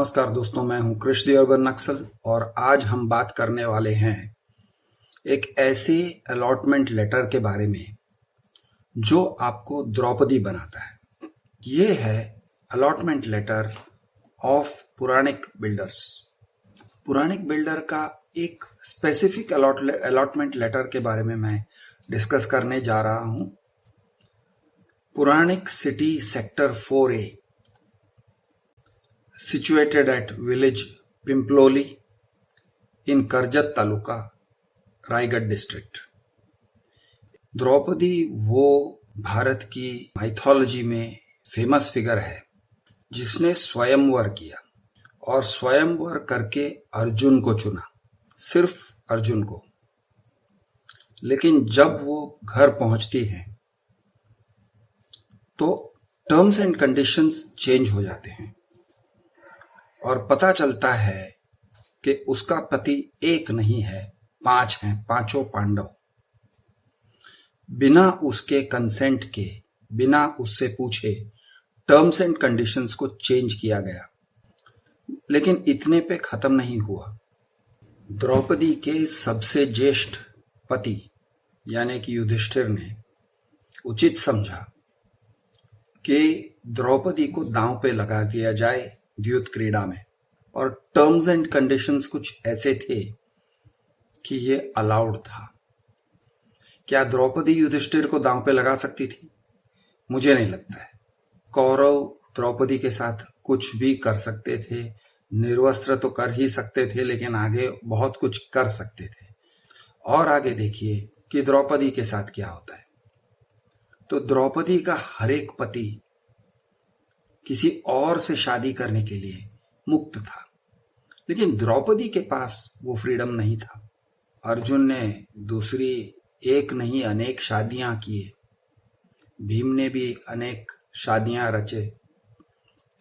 नमस्कार दोस्तों, मैं हूं कृष द अर्बन नक्सल और आज हम बात करने वाले हैं एक ऐसे अलॉटमेंट लेटर के बारे में जो आपको द्रौपदी बनाता है। ये है allotment letter of Puranik builders. Puranik builder का एक स्पेसिफिक अलॉटमेंट लेटर के बारे में मैं डिस्कस करने जा रहा हूं। Puranik city sector 4A situated at village Pimploli in Karjat taluka, Raigad district. Draupadi वो भारत की माइथोलॉजी में फेमस फिगर है जिसने स्वयंवर किया और स्वयंवर करके अर्जुन को चुना, सिर्फ अर्जुन को। लेकिन जब वो घर पहुंचती है तो टर्म्स एंड कंडीशंस चेंज हो जाते हैं और पता चलता है कि उसका पति एक नहीं है, 5 हैं, पांचों पांडव। बिना उसके कंसेंट के, बिना उससे पूछे टर्म्स एंड कंडीशंस को चेंज किया गया। लेकिन इतने पे खत्म नहीं हुआ। द्रौपदी के सबसे ज्येष्ठ पति यानी कि युधिष्ठिर ने उचित समझा कि द्रौपदी को दांव पे लगा दिया जाए द्यूत क्रीड़ा में, और टर्म्स एंड कंडीशंस कुछ ऐसे थे कि ये अलाउड था। क्या द्रौपदी युधिष्ठिर को दांव पे लगा सकती थी? मुझे नहीं लगता है। कौरव द्रौपदी के साथ कुछ भी कर सकते थे, निर्वस्त्र तो कर ही सकते थे, लेकिन आगे बहुत कुछ कर सकते थे। और आगे देखिए कि द्रौपदी के साथ क्या होता है। तो द्रौपदी का हर एक पति किसी और से शादी करने के लिए मुक्त था, लेकिन द्रौपदी के पास वो फ्रीडम नहीं था। अर्जुन ने दूसरी एक नहीं अनेक शादियां किए, भीम ने भी अनेक शादियां रचे।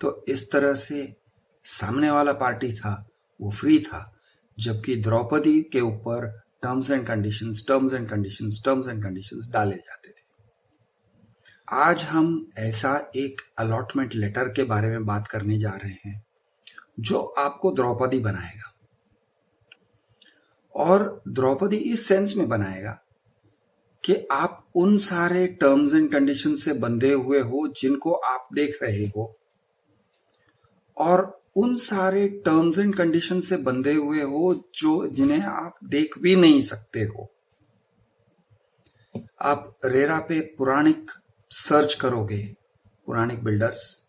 तो इस तरह से सामने वाला पार्टी था वो फ्री था, जबकि द्रौपदी के ऊपर टर्म्स एंड कंडीशंस डाले जाते थे। आज हम ऐसा एक अलॉटमेंट लेटर के बारे में बात करने जा रहे हैं जो आपको द्रौपदी बनाएगा, और द्रौपदी इस सेंस में बनाएगा कि आप उन सारे टर्म्स एंड कंडीशन से बंधे हुए हो जिनको आप देख रहे हो, और उन सारे टर्म्स एंड कंडीशन से बंधे हुए हो जिन्हें आप देख भी नहीं सकते हो। आप रेरा पे पुराणिक सर्च करोगे, पुराणिक बिल्डर्स,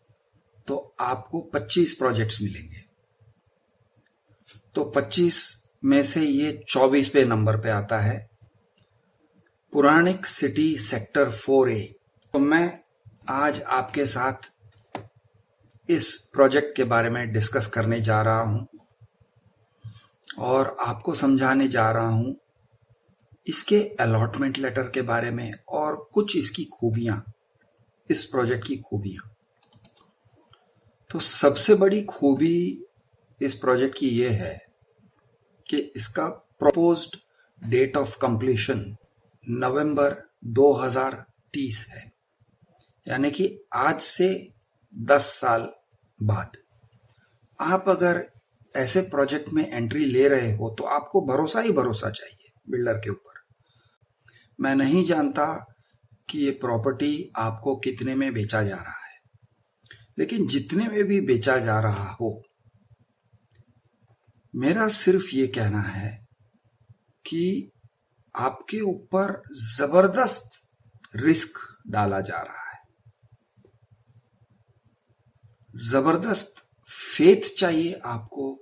तो आपको 25 प्रोजेक्ट्स मिलेंगे। तो 25 में से ये 24 पे नंबर पे आता है, पुराणिक सिटी सेक्टर 4A। तो मैं आज आपके साथ इस प्रोजेक्ट के बारे में डिस्कस करने जा रहा हूं और आपको समझाने जा रहा हूं इसके अलॉटमेंट लेटर के बारे में और कुछ इसकी खूबियां, इस प्रोजेक्ट की खूबियां। तो सबसे बड़ी खूबी इस प्रोजेक्ट की यह है कि इसका प्रपोज्ड डेट ऑफ कंप्लीशन नवंबर 2030 है, यानी कि आज से 10 साल बाद। आप अगर ऐसे प्रोजेक्ट में एंट्री ले रहे हो तो आपको भरोसा ही भरोसा चाहिए बिल्डर के ऊपर। मैं नहीं जानता कि ये प्रॉपर्टी आपको कितने में बेचा जा रहा है, लेकिन जितने में भी बेचा जा रहा हो, मेरा सिर्फ ये कहना है कि आपके ऊपर जबरदस्त रिस्क डाला जा रहा है। जबरदस्त फेथ चाहिए आपको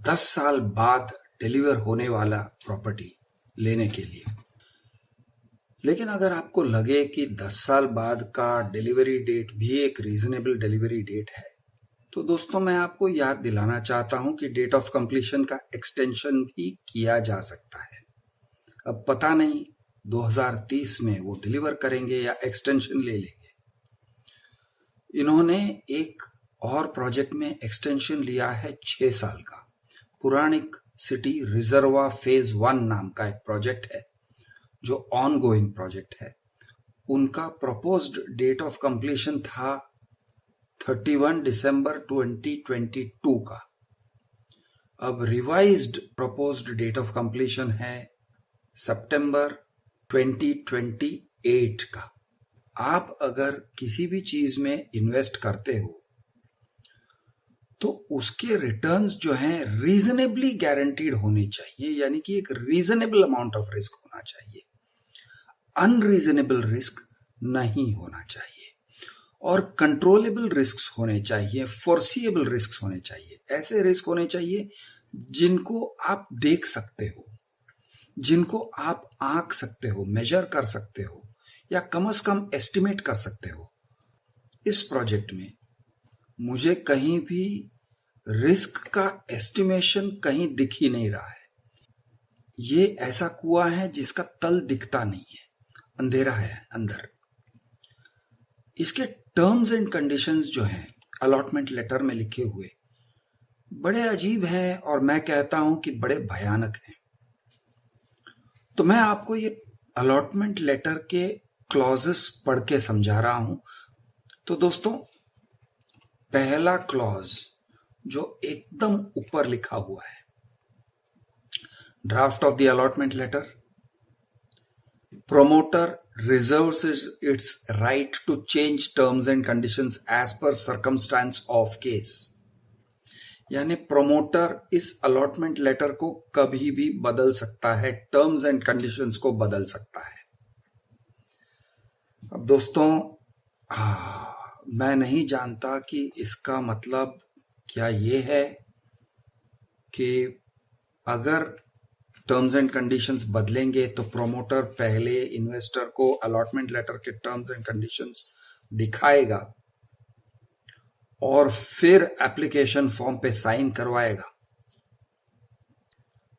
10 साल बाद डिलीवर होने वाला प्रॉपर्टी लेने के लिए। लेकिन अगर आपको लगे कि 10 साल बाद का डिलीवरी डेट भी एक रीजनेबल डिलीवरी डेट है, तो दोस्तों मैं आपको याद दिलाना चाहता हूं कि डेट ऑफ कंप्लीशन का एक्सटेंशन भी किया जा सकता है। अब पता नहीं 2030 में वो डिलीवर करेंगे या एक्सटेंशन ले लेंगे। इन्होंने एक और प्रोजेक्ट में एक्सटेंशन लिया है 6 साल का। पुराणिक सिटी रिजर्वा फेज 1 नाम का एक प्रोजेक्ट है जो ऑन गोइंग प्रोजेक्ट है। उनका प्रपोज्ड डेट ऑफ कंप्लीशन था 31 दिसंबर 2022 का। अब revised proposed date of completion है सितंबर 2028 का। आप अगर किसी भी चीज में इन्वेस्ट करते हो तो उसके रिटर्न्स जो हैं रीजनेबली गारंटीड होने चाहिए, यानी कि एक रीजनेबल अमाउंट ऑफ रिस्क होना चाहिए, अनरीजनेबल रिस्क नहीं होना चाहिए, और कंट्रोलेबल रिस्क होने चाहिए, फोर्सिएबल रिस्क होने चाहिए। ऐसे रिस्क होने चाहिए जिनको आप देख सकते हो, जिनको आप आंक सकते हो, मेजर कर सकते हो, या कम से कम एस्टिमेट कर सकते हो। इस प्रोजेक्ट में मुझे कहीं भी रिस्क का एस्टिमेशन कहीं दिख ही नहीं रहा है। ये ऐसा कुआं है जिसका तल दिखता नहीं है, अंधेरा है अंदर। इसके टर्म्स एंड कंडीशंस जो हैं अलॉटमेंट लेटर में लिखे हुए बड़े अजीब हैं, और मैं कहता हूं कि बड़े भयानक हैं। तो मैं आपको ये अलॉटमेंट लेटर के क्लॉजेस पढ़ के समझा रहा हूं। तो दोस्तों, पहला क्लॉज जो एकदम ऊपर लिखा हुआ है, draft of the allotment letter, promoter reserves its right to change terms and conditions as per circumstance of case। यानी प्रोमोटर इस अलॉटमेंट लेटर को कभी भी बदल सकता है, टर्म्स एंड कंडीशंस को बदल सकता है। अब दोस्तों, मैं नहीं जानता कि इसका मतलब क्या ये है कि अगर टर्म्स एंड कंडीशंस बदलेंगे तो प्रोमोटर पहले इन्वेस्टर को अलॉटमेंट लेटर के टर्म्स एंड कंडीशंस दिखाएगा और फिर एप्लीकेशन फॉर्म पे साइन करवाएगा।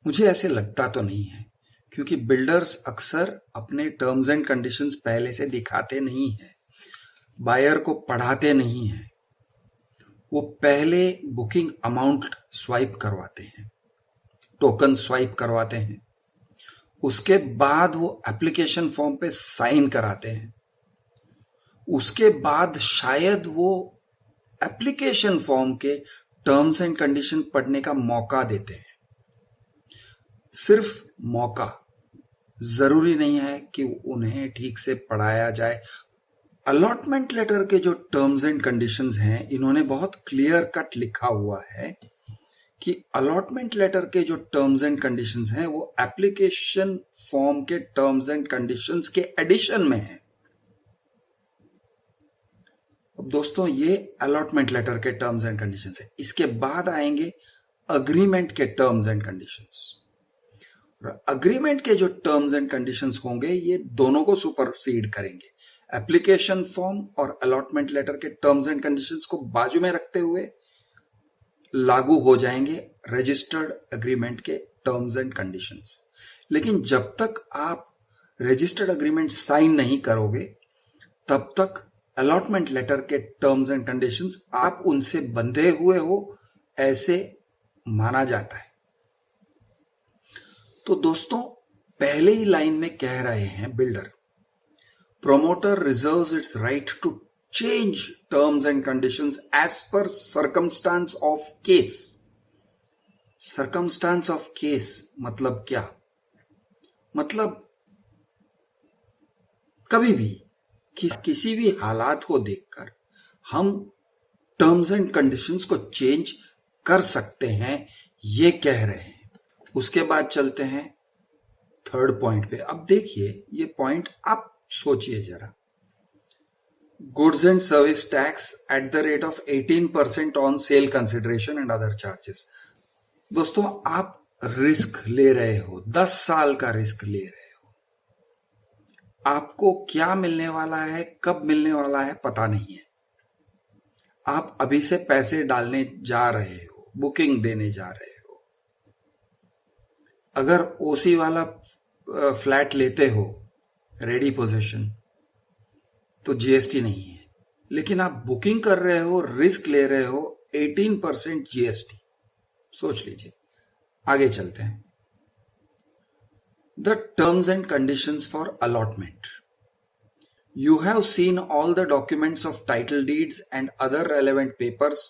मुझे ऐसे लगता तो नहीं है, क्योंकि बिल्डर्स अक्सर अपने टर्म्स एंड कंडीशंस पहले से दिखाते नहीं हैं, बायर को पढ़ाते नहीं हैं। वो पहले बुकिंग अमाउंट स्वाइप करवाते हैं, टोकन स्वाइप करवाते हैं, उसके बाद वो एप्लीकेशन फॉर्म पे साइन कराते हैं, उसके बाद शायद वो एप्लीकेशन फॉर्म के टर्म्स एंड कंडीशन पढ़ने का मौका देते हैं। सिर्फ मौका, जरूरी नहीं है कि उन्हें ठीक से पढ़ाया जाए। अलॉटमेंट लेटर के जो टर्म्स एंड कंडीशंस हैं, इन्होंने बहुत क्लियर कट लिखा हुआ है कि अलॉटमेंट लेटर के जो टर्म्स एंड कंडीशंस हैं वो एप्लीकेशन फॉर्म के टर्म्स एंड कंडीशंस के एडिशन में है। अब दोस्तों, ये अलॉटमेंट लेटर के टर्म्स एंड कंडीशंस है। इसके बाद आएंगे अग्रीमेंट के टर्म्स एंड कंडीशंस। अग्रीमेंट के जो टर्म्स एंड कंडीशंस होंगे ये दोनों को सुपरसीड करेंगे। एप्लीकेशन फॉर्म और अलॉटमेंट लेटर के टर्म्स एंड कंडीशंस को बाजू में रखते हुए लागू हो जाएंगे रजिस्टर्ड एग्रीमेंट के टर्म्स एंड कंडीशंस। लेकिन जब तक आप रजिस्टर्ड एग्रीमेंट साइन नहीं करोगे तब तक अलॉटमेंट लेटर के टर्म्स एंड कंडीशंस आप उनसे बंधे हुए हो, ऐसे माना जाता है। तो दोस्तों, पहले ही लाइन में कह रहे हैं builder, promoter reserves its right to change terms and conditions as per circumstance of case। circumstance of case मतलब क्या? मतलब कभी भी किसी भी हालात को देखकर हम टर्म्स एंड कंडीशंस को चेंज कर सकते हैं, ये कह रहे हैं। उसके बाद चलते हैं थर्ड पॉइंट पे। अब देखिए, ये पॉइंट आप सोचिए जरा। Goods and service tax at the rate of 18% on sale consideration and other charges। दोस्तों, आप रिस्क ले रहे हो, 10 साल का रिस्क ले रहे हो। आपको क्या मिलने वाला है, कब मिलने वाला है, पता नहीं है। आप अभी से पैसे डालने जा रहे हो, बुकिंग देने जा रहे हो। अगर ओसी वाला फ्लैट लेते हो, रेडी पोजीशन, तो जीएसटी नहीं है। लेकिन आप बुकिंग कर रहे हो, रिस्क ले रहे हो, 18% जीएसटी। सोच लीजिए। आगे चलते हैं। The terms and conditions for allotment. You have seen all the documents of title deeds and other relevant papers,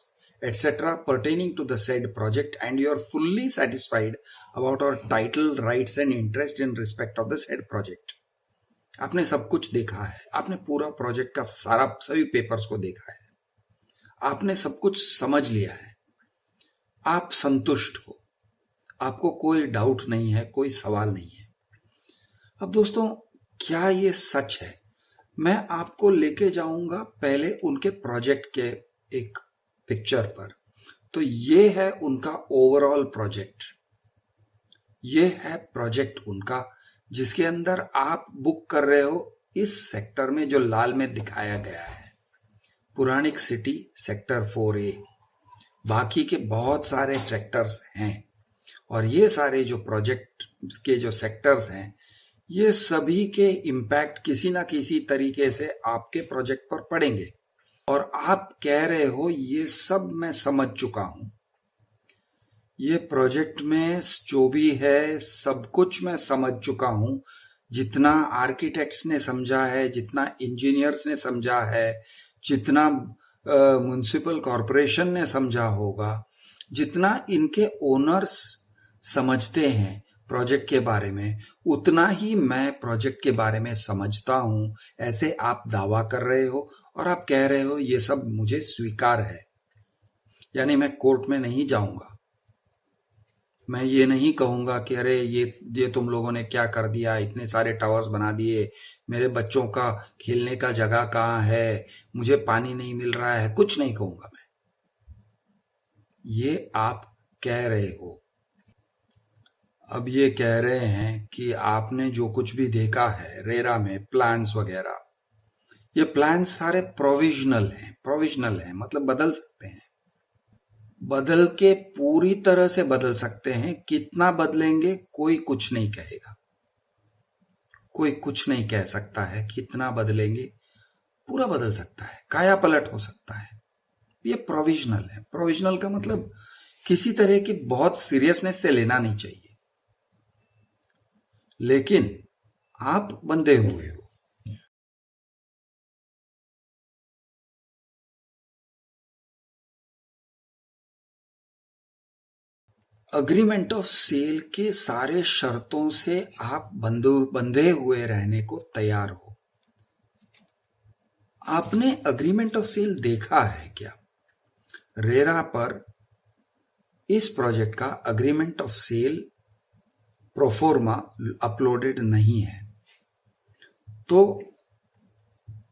etc. pertaining to the said project, and you are fully satisfied about our title, rights and interest in respect of the said project. आपने सब कुछ देखा है, आपने पूरा project का सारा सभी पेपर्स को देखा है, आपने सब कुछ समझ लिया है, आप संतुष्ट हो, आपको कोई डाउट नहीं है, कोई सवाल नहीं है। अब दोस्तों, क्या ये सच है? मैं आपको लेके जाऊंगा पहले उनके प्रोजेक्ट के एक पिक्चर पर। तो ये है उनका ओवरऑल प्रोजेक्ट, ये है प्रोजेक्ट उनका, जिसके अंदर आप बुक कर रहे हो इस सेक्टर में जो लाल में दिखाया गया है, पुराणिक सिटी सेक्टर 4A। बाकी के बहुत सारे सेक्टर्स हैं और ये सारे जो प्रोजेक्ट के जो सेक्टर्स हैं, ये सभी के इम्पैक्ट किसी ना किसी तरीके से आपके प्रोजेक्ट पर पड़ेंगे। और आप कह रहे हो ये सब मैं समझ चुका हूं, ये प्रोजेक्ट में जो भी है सब कुछ मैं समझ चुका हूं, जितना आर्किटेक्ट्स ने समझा है, जितना इंजीनियर्स ने समझा है, जितना म्युनिसिपल कॉरपोरेशन ने समझा होगा, जितना इनके ओनर्स समझते हैं प्रोजेक्ट के बारे में, उतना ही मैं प्रोजेक्ट के बारे में समझता हूं, ऐसे आप दावा कर रहे हो और आप कह रहे हो ये सब मुझे स्वीकार है। यानी मैं कोर्ट में नहीं जाऊंगा, मैं ये नहीं कहूंगा कि अरे ये तुम लोगों ने क्या कर दिया, इतने सारे टावर्स बना दिए, मेरे बच्चों का खेलने का जगह कहाँ है, मुझे पानी नहीं मिल रहा है, कुछ नहीं कहूंगा मैं। ये आप कह रहे हो। अब ये कह रहे हैं कि आपने जो कुछ भी देखा है रेरा में प्लान्स वगैरह, ये प्लान्स सारे प्रोविजनल हैं, मतलब बदल सकते हैं, बदल के पूरी तरह से बदल सकते हैं। कितना बदलेंगे कोई कुछ नहीं कहेगा, कोई कुछ नहीं कह सकता है कितना बदलेंगे, पूरा बदल सकता है, काया पलट हो सकता है। ये प्रोविजनल है। प्रोविजनल का मतलब किसी तरह की बहुत सीरियसनेस से लेना नहीं चाहिए, लेकिन आप बंधे हुए हो। अग्रीमेंट ऑफ सेल के सारे शर्तों से आप बंधे हुए रहने को तैयार हो। आपने अग्रीमेंट ऑफ सेल देखा है क्या? रेरा पर इस प्रोजेक्ट का agreement of sale proforma uploaded नहीं है, तो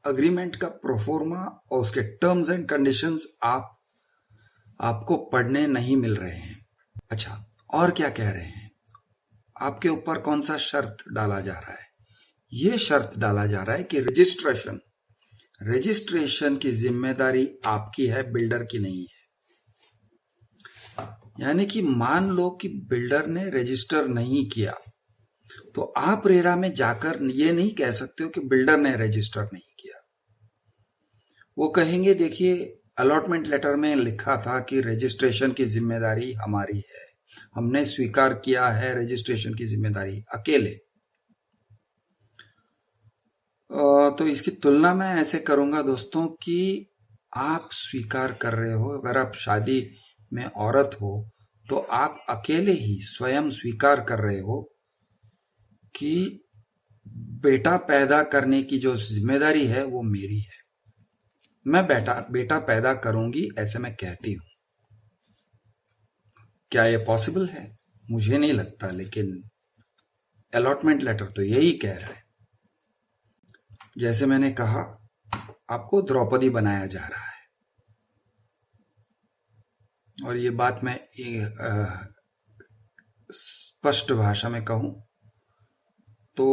अग्रीमेंट का प्रोफोर्मा और उसके टर्म्स एंड कंडीशंस आपको पढ़ने नहीं मिल रहे हैं। अच्छा, और क्या कह रहे हैं? आपके ऊपर कौन सा शर्त डाला जा रहा है? ये शर्त डाला जा रहा है कि रजिस्ट्रेशन की जिम्मेदारी आपकी है, बिल्डर की नहीं है। यानी कि मान लो कि बिल्डर ने रजिस्टर नहीं किया, तो आप रेरा में जाकर ये नहीं कह सकते हो कि बिल्डर ने रजिस्टर नहीं किया। वो कहेंगे देखिए अलॉटमेंट लेटर में लिखा था कि रजिस्ट्रेशन की जिम्मेदारी हमारी है, हमने स्वीकार किया है रजिस्ट्रेशन की जिम्मेदारी अकेले। तो इसकी तुलना मैं ऐसे करूंगा दोस्तों कि आप स्वीकार कर रहे हो, अगर आप शादी में औरत हो तो आप अकेले ही स्वयं स्वीकार कर रहे हो कि बेटा पैदा करने की जो जिम्मेदारी है वो मेरी है, मैं बेटा पैदा करूंगी, ऐसे मैं कहती हूं। क्या ये पॉसिबल है? मुझे नहीं लगता, लेकिन अलॉटमेंट लेटर तो यही कह रहा है। जैसे मैंने कहा, आपको द्रौपदी बनाया जा रहा है, और ये बात मैं स्पष्ट भाषा में कहूं तो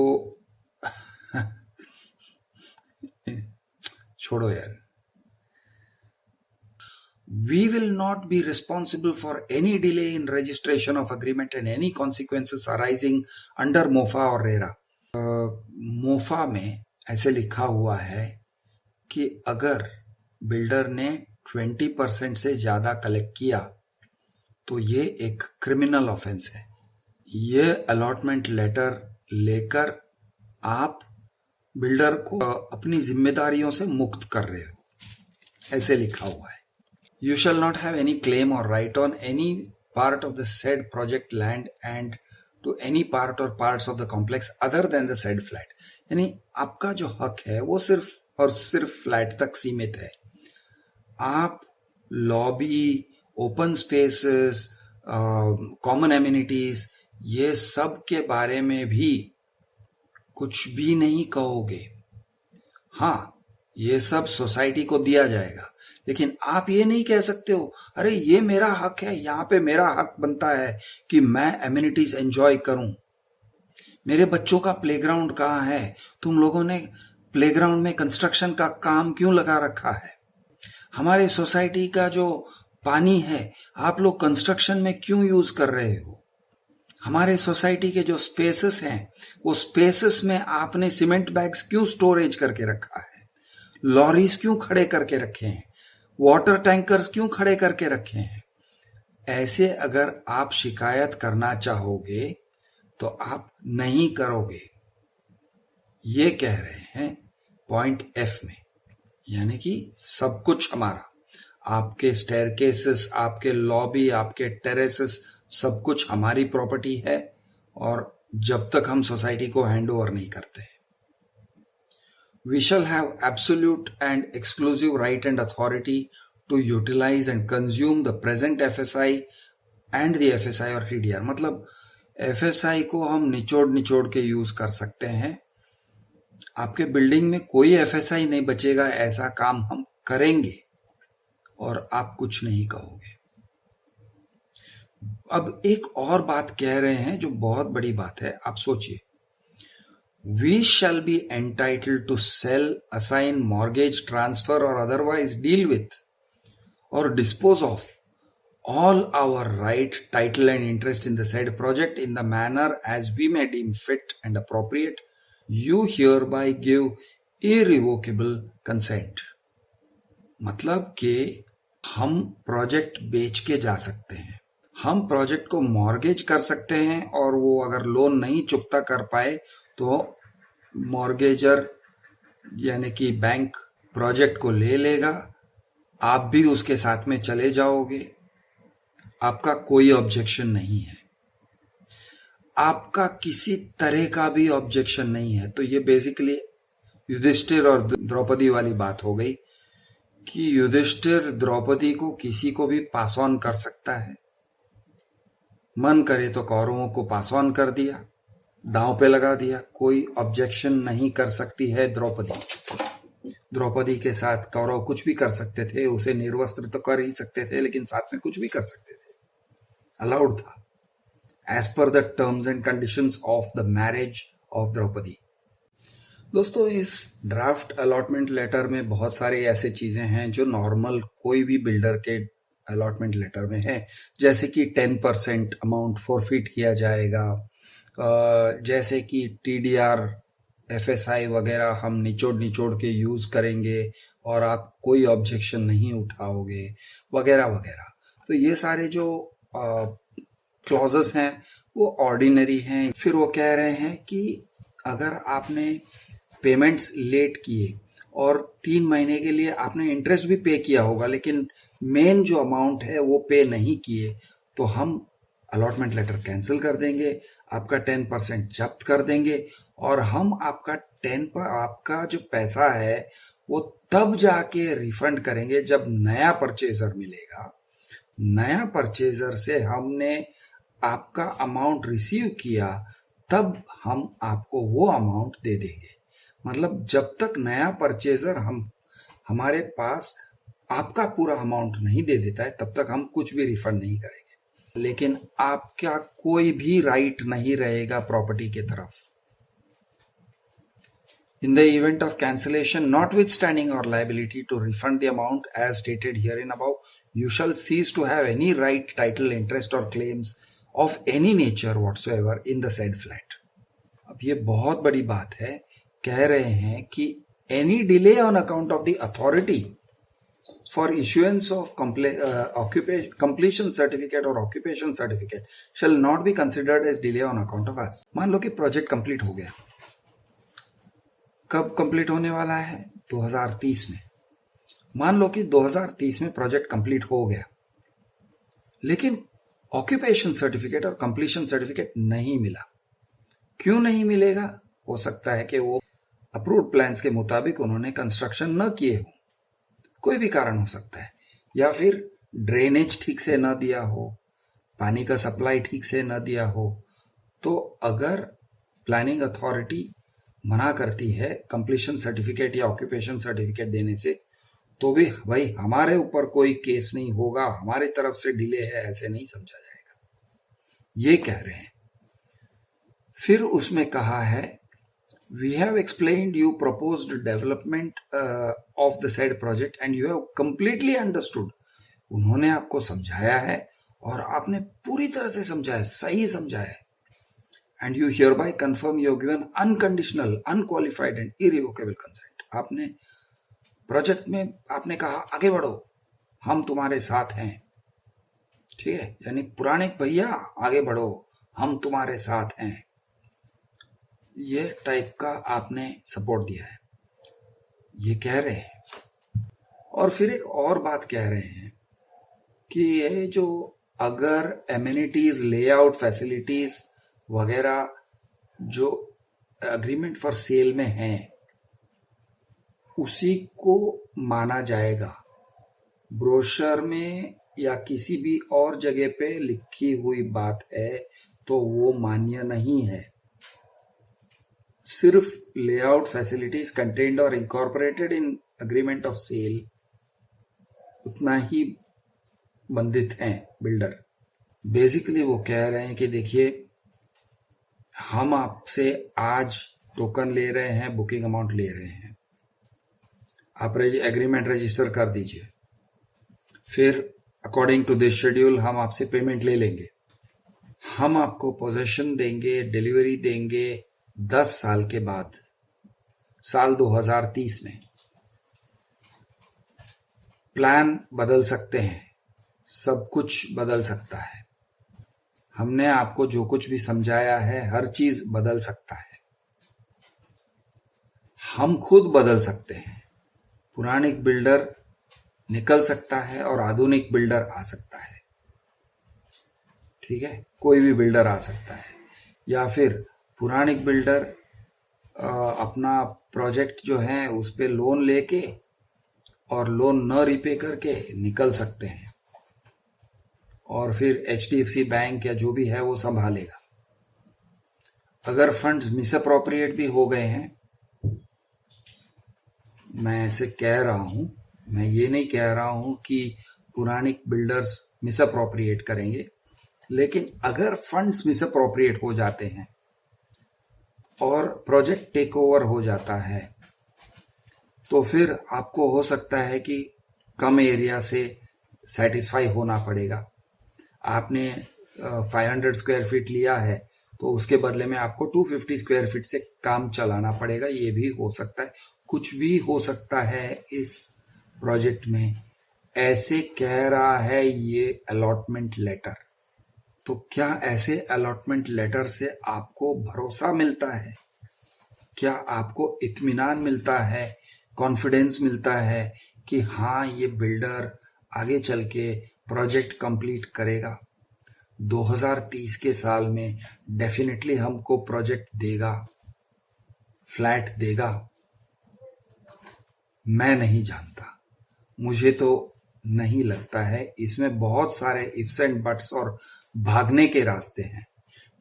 छोड़ो यार। We will not be responsible for any delay in registration of agreement and any consequences arising under MOFA और रेरा। मोफा में ऐसे लिखा हुआ है कि अगर बिल्डर ने 20% से ज्यादा कलेक्ट किया तो ये एक क्रिमिनल ऑफेंस है। ये अलॉटमेंट लेटर लेकर आप बिल्डर को अपनी जिम्मेदारियों से मुक्त कर रहे हो, ऐसे लिखा हुआ है। You shall not have any claim or right on any part of the said project land and to any part or parts of the complex other than the said flat. यानी आपका जो हक है वो सिर्फ और सिर्फ फ्लैट तक सीमित है। आप lobby, open spaces, common amenities, ये सब के बारे में भी कुछ भी नहीं कहोगे। हाँ, ये सब सोसाइटी को दिया जाएगा, लेकिन आप ये नहीं कह सकते हो अरे ये मेरा हक है, यहाँ पे मेरा हक बनता है कि मैं एमिनिटीज एंजॉय करूं। मेरे बच्चों का प्लेग्राउंड कहाँ है? तुम लोगों ने प्लेग्राउंड में कंस्ट्रक्शन का काम क्यों लगा रखा है? हमारे सोसाइटी का जो पानी है आप लोग कंस्ट्रक्शन में क्यों यूज कर रहे हो? हमारे सोसाइटी के जो स्पेसेस हैं वो स्पेसेस में आपने सीमेंट बैग्स क्यों स्टोरेज करके रखा है? लॉरीज क्यों खड़े करके रखे हैं? वाटर टैंकर्स क्यों खड़े करके रखे हैं? ऐसे अगर आप शिकायत करना चाहोगे तो आप नहीं करोगे। ये कह रहे हैं पॉइंट एफ में, यानी कि सब कुछ हमारा, आपके स्टेयरकेसेस, आपके लॉबी, आपके टेरेसेस, सब कुछ हमारी प्रॉपर्टी है, और जब तक हम सोसाइटी को हैंड ओवर नहीं करते हैं। We shall have absolute and exclusive right and authority to utilize and consume the present FSI and the FSI और TDR। मतलब FSI को हम निचोड़ के यूज कर सकते हैं। आपके बिल्डिंग में कोई FSI नहीं बचेगा, ऐसा काम हम करेंगे और आप कुछ नहीं कहोगे। अब एक और बात कह रहे हैं जो बहुत बड़ी बात है, आप सोचिए। We shall be entitled to sell, assign, mortgage, transfer or otherwise deal with or dispose of all our right, title and interest in the said project in the manner as we may deem fit and appropriate. You hereby give irrevocable consent। मतलब कि हम project बेच के जा सकते हैं, हम project को मॉर्गेज कर सकते हैं, और वो अगर लोन नहीं चुकता कर पाए तो मॉर्गेजर यानी कि बैंक प्रोजेक्ट को ले लेगा, आप भी उसके साथ में चले जाओगे, आपका कोई ऑब्जेक्शन नहीं है, आपका किसी तरह का भी ऑब्जेक्शन नहीं है। तो ये बेसिकली युधिष्ठिर और द्रौपदी वाली बात हो गई कि युधिष्ठिर द्रौपदी को किसी को भी पास ऑन कर सकता है। मन करे तो कौरवों को पास ऑन कर दिया, दांव पे लगा दिया, कोई ऑब्जेक्शन नहीं कर सकती है द्रौपदी। द्रौपदी के साथ कौरव कुछ भी कर सकते थे, उसे निर्वस्त्र तो कर ही सकते थे, लेकिन साथ में कुछ भी कर सकते थे, अलाउड था as per the terms and conditions of the marriage of Draupadi. दोस्तों, इस ड्राफ्ट अलॉटमेंट लेटर में बहुत सारे ऐसे चीजें हैं जो नॉर्मल कोई भी बिल्डर के अलॉटमेंट लेटर में है, जैसे कि 10% अमाउंट फॉरफिट किया जाएगा, जैसे कि TDR, FSI वगैरह हम निचोड़ के यूज करेंगे और आप कोई ऑब्जेक्शन नहीं उठाओगे, वगैरह वगैरह। तो ये सारे जो क्लॉजेस हैं वो ऑर्डिनरी हैं। फिर वो कह रहे हैं कि अगर आपने पेमेंट्स लेट किए और 3 महीने के लिए आपने इंटरेस्ट भी पे किया होगा, लेकिन मेन जो अमाउंट है वो पे नहीं किए, तो हम अलॉटमेंट लेटर कैंसिल कर देंगे, आपका 10% जब्त कर देंगे, और हम आपका जो पैसा है वो तब जाके रिफंड करेंगे जब नया परचेजर मिलेगा। नया परचेजर से हमने आपका अमाउंट रिसीव किया, तब हम आपको वो अमाउंट दे देंगे। मतलब जब तक नया परचेजर हमारे पास आपका पूरा अमाउंट नहीं दे देता है, तब तक हम कुछ भी रिफंड नहीं करेंगे। लेकिन आपका कोई भी राइट नहीं रहेगा प्रॉपर्टी के तरफ। In the event of cancellation, notwithstanding our liability to refund the amount as stated herein above, you shall cease to have any right, title, interest or claims of any nature whatsoever in the said flat। अब ये बहुत बड़ी बात है। कह रहे हैं कि any delay on account of the authority for issuance of completion certificate or occupation certificate shall not be considered as delay on account of us। मान लो कि प्रोजेक्ट कंप्लीट हो गया, कब कंप्लीट होने वाला है? 2030 में। मान लो कि 2030 में प्रोजेक्ट कंप्लीट हो गया, लेकिन ऑक्यूपेशन सर्टिफिकेट और कंप्लीशन सर्टिफिकेट नहीं मिला। क्यों नहीं मिलेगा? हो सकता है कि वो अप्रूव्ड प्लान्स के मुताबिक उन्होंने कंस्ट्रक्शन न किए हो, कोई भी कारण हो सकता है, या फिर ड्रेनेज ठीक से न दिया हो, पानी का सप्लाई ठीक से न दिया हो। तो अगर प्लानिंग अथॉरिटी मना करती है कंप्लीशन सर्टिफिकेट या ऑक्यूपेशन सर्टिफिकेट देने से, तो भी भाई हमारे ऊपर कोई केस नहीं होगा, हमारी तरफ से डिले है, ऐसे नहीं समझा जाएगा, ये कह रहे हैं। फिर उसमें कहा है, we have explained you proposed development of the said project and you have completely understood. उन्होंने आपको समझाया है और आपने पूरी तरह से समझा है, सही समझा है। And you here bye confirm you given unconditional, unqualified and irrevocable consent. आपने प्रोजेक्ट में आपने कहा आगे बढ़ो, हम तुम्हारे साथ हैं, ठीक है, यानी पुराने भैया आगे बढ़ो, हम तुम्हारे साथ हैं, ये टाइप का आपने सपोर्ट दिया है, ये कह रहे हैं। और फिर एक और बात कह रहे हैं कि ये जो अगर एमिनिटीज, लेआउट, फैसिलिटीज वगैरह जो एग्रीमेंट फॉर सेल में हैं, उसी को माना जाएगा। ब्रोशर में या किसी भी और जगह पे लिखी हुई बात है तो वो मान्य नहीं है। सिर्फ लेआउट, फैसिलिटीज कंटेन्ड और incorporated in agreement of cell उतना ही बंधित हैं बिल्डर। बेसिकली वो कह रहे हैं कि देखिए, हम आपसे आज टोकन ले रहे हैं, बुकिंग अमाउंट ले रहे हैं, आप एग्रीमेंट रजिस्टर कर दीजिए, फिर अकॉर्डिंग टू दिस शेड्यूल हम आपसे पेमेंट ले लेंगे, हम आपको पोजेशन देंगे, डिलीवरी देंगे 10 साल के बाद, साल 2030 में। प्लान बदल सकते हैं, सब कुछ बदल सकता है, हमने आपको जो कुछ भी समझाया है हर चीज बदल सकता है, हम खुद बदल सकते हैं, पुरानिक बिल्डर निकल सकता है और आधुनिक बिल्डर आ सकता है, ठीक है, कोई भी बिल्डर आ सकता है, या फिर पुरानिक बिल्डर अपना प्रोजेक्ट जो है उस पे लोन लेके और लोन न रिपे करके निकल सकते हैं, और फिर HDFC बैंक या जो भी है वो संभालेगा। अगर फंड्स मिसअप्रोप्रिएट भी हो गए हैं, मैं ऐसे कह रहा हूं, मैं ये नहीं कह रहा हूं कि पुरानिक बिल्डर्स मिसअप्रोप्रिएट करेंगे, लेकिन अगर फंड्स मिसअप्रोप्रिएट हो जाते हैं और प्रोजेक्ट टेक ओवर हो जाता है, तो फिर आपको हो सकता है कि कम एरिया से सेटिस्फाई होना पड़ेगा। आपने 500 स्क्वायर फीट लिया है तो उसके बदले में आपको 250 स्क्वायर फीट से काम चलाना पड़ेगा, ये भी हो सकता है, कुछ भी हो सकता है इस प्रोजेक्ट में, ऐसे कह रहा है ये अलॉटमेंट लेटर। तो क्या ऐसे अलॉटमेंट लेटर से आपको भरोसा मिलता है? क्या आपको इत्मीनान मिलता है, कॉन्फिडेंस मिलता है कि हाँ ये बिल्डर आगे चल के प्रोजेक्ट कंप्लीट करेगा, 2030 के साल में डेफिनेटली हमको प्रोजेक्ट देगा, फ्लैट देगा? मैं नहीं जानता, मुझे तो नहीं लगता है। इसमें बहुत सारे इफ्स एंड बट्स और भागने के रास्ते हैं।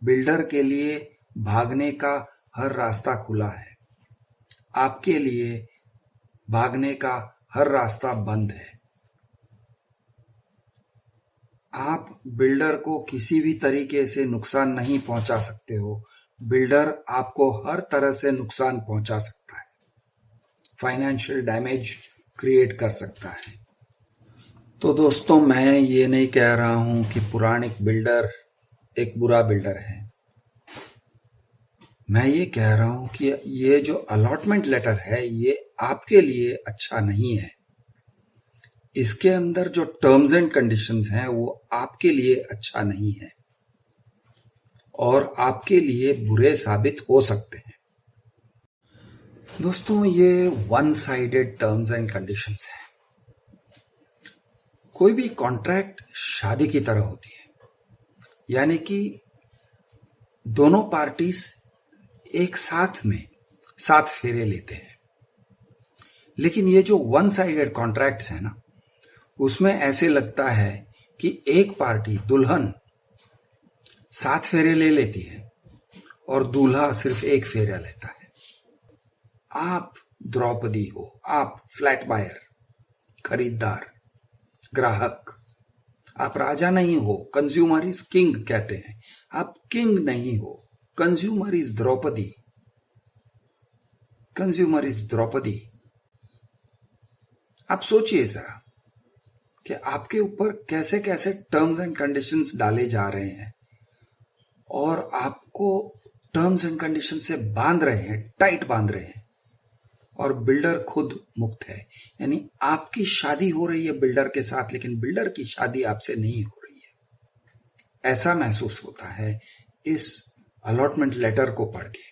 बिल्डर के लिए भागने का हर रास्ता खुला है, आपके लिए भागने का हर रास्ता बंद है। आप बिल्डर को किसी भी तरीके से नुकसान नहीं पहुंचा सकते हो, बिल्डर आपको हर तरह से नुकसान पहुंचा सकता है, फाइनेंशियल डैमेज क्रिएट कर सकता है। तो दोस्तों, मैं ये नहीं कह रहा हूं कि पुरानिक बिल्डर एक बुरा बिल्डर है, मैं ये कह रहा हूं कि ये जो अलॉटमेंट लेटर है ये आपके लिए अच्छा नहीं है। इसके अंदर जो टर्म्स एंड कंडीशंस हैं वो आपके लिए अच्छा नहीं है और आपके लिए बुरे साबित हो सकते हैं। दोस्तों, ये one sided terms and conditions हैं। कोई भी कॉन्ट्रैक्ट शादी की तरह होती है, यानी कि दोनों पार्टीज एक साथ में 7 फेरे लेते हैं। लेकिन ये जो वन साइडेड कॉन्ट्रैक्ट्स है ना, उसमें ऐसे लगता है कि एक पार्टी दुल्हन 7 फेरे ले लेती है और दूल्हा सिर्फ 1 फेरा लेता है। आप द्रौपदी हो, आप फ्लैट बायर, खरीदार, ग्राहक। आप राजा नहीं हो, कंज्यूमर इज किंग कहते हैं। आप किंग नहीं हो, consumer is Draupadi. Consumer is Draupadi. आप सोचिए जरा कि आपके ऊपर कैसे कैसे टर्म्स एंड कंडीशंस डाले जा रहे हैं और आपको टर्म्स एंड कंडीशन से बांध रहे हैं, टाइट बांध रहे हैं, और बिल्डर खुद मुक्त है। यानी आपकी शादी हो रही है बिल्डर के साथ, लेकिन बिल्डर की शादी आपसे नहीं हो रही है। ऐसा महसूस होता है इस अलॉटमेंट लेटर को पढ़ के।